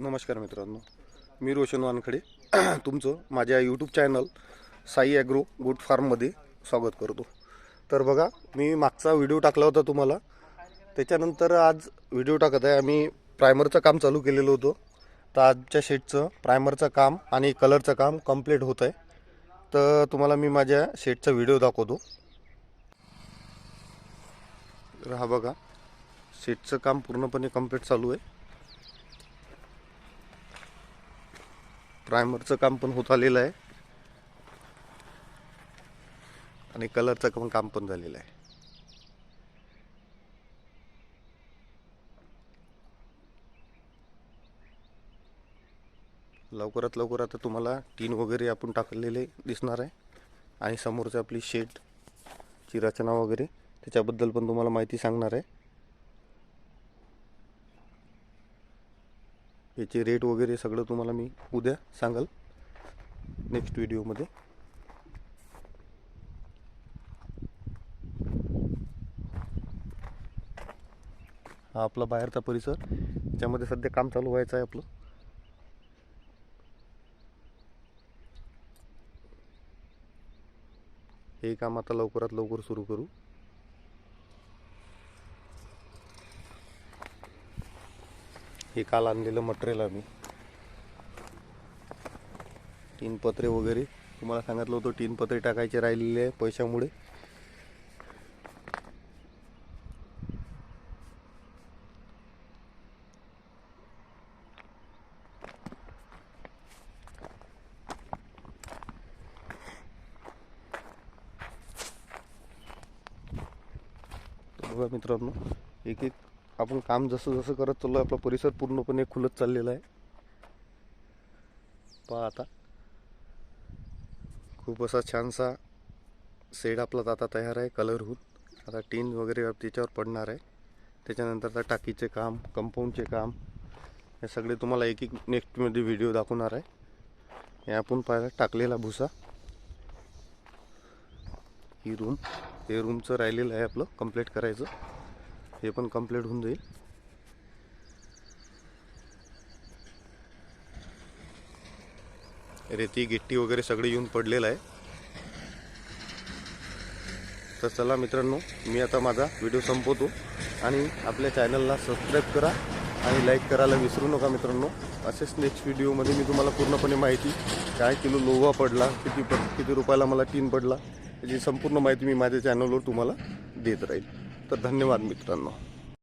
नमस्कार मित्रांनो, मी रोशन वानखडे तुमचं माझ्या YouTube channel Sai agro good फार्ममध्ये स्वागत करतो। तर बघा, मी मागचा व्हिडिओ टाकला होता तुम्हाला, त्याच्यानंतर आज व्हिडिओ टाकत आहे। आम्ही प्रायमरचं काम चालू केलेलं होतं, तर आजच्या शेडचं प्रायमरचं काम आणि कलरचं काम कंप्लीट होत आहे। तर तुम्हाला मी माझ्या शेडचा व्हिडिओ दाखवतो। तर हा बघा, शेडचं काम पूर्णपणे कंप्लीट चालू आहे। प्रायमरचं काम पण होत आलेलं आहे आणि कलरचं काम पण झालेलं आहे। लवकरात लवकर आता तुम्हाला टीन वगैरे आपण टाकलेले दिसणार आहे आणि समोरची आपली शेडची रचना वगैरे त्याच्याबद्दल पण तुम्हाला माहिती सांगणार आहे। याचे रेट वगैरे सगळं तुम्हाला मी उद्या सांगाल नेक्स्ट व्हिडिओमध्ये। हा आपला बाहेरचा परिसर, त्याच्यामध्ये सध्या काम चालू व्हायचं आहे आपलं। हे काम आता लवकरात लवकर सुरू करू। हे काल आणलेलं मटेरियल आम्ही तीन पत्रे वगैरे तुम्हाला सांगितलं होतं, तीन पत्रे टाकायचे राहिलेले आहे पैशामुळे। बघा मित्रांनो, एक एक आपण काम जसं जसं करत चाललो, आपला परिसर पूर्णपणे खुलत चाललेला आहे। पहा आता खूप असा छानसा शेड आपला आता तयार आहे कलर होऊन। आता टीन वगैरे त्याच्यावर पडणार आहे, त्याच्यानंतर आता टाकीचे काम, कंपाऊंडचे काम, हे सगळे तुम्हाला एक एक नेक्स्टमध्ये व्हिडिओ दाखवणार आहे। हे आपण पाहिलं टाकलेला भुसा, ही रूम, हे रूमचं राहिलेलं आहे आपलं कंप्लीट करायचं, हे पण कंप्लीट होऊन जाईल। रेती गिट्टी वगैरे सगळे येऊन पडलेलं आहे। तर चला मित्रांनो, मी आता माझा व्हिडिओ संपवतो आणि आपल्या चॅनलला सबस्क्राईब करा आणि लाईक करायला विसरू नका मित्रांनो। असेच नेक्स्ट व्हिडिओमध्ये मी तुम्हाला पूर्णपणे माहिती, काय किलो लोहा पडला, किती रुपयाला मला टीन पडला, याची संपूर्ण माहिती मी माझ्या चॅनलवर तुम्हाला देत राहील। तर धन्यवाद मित्रांनो।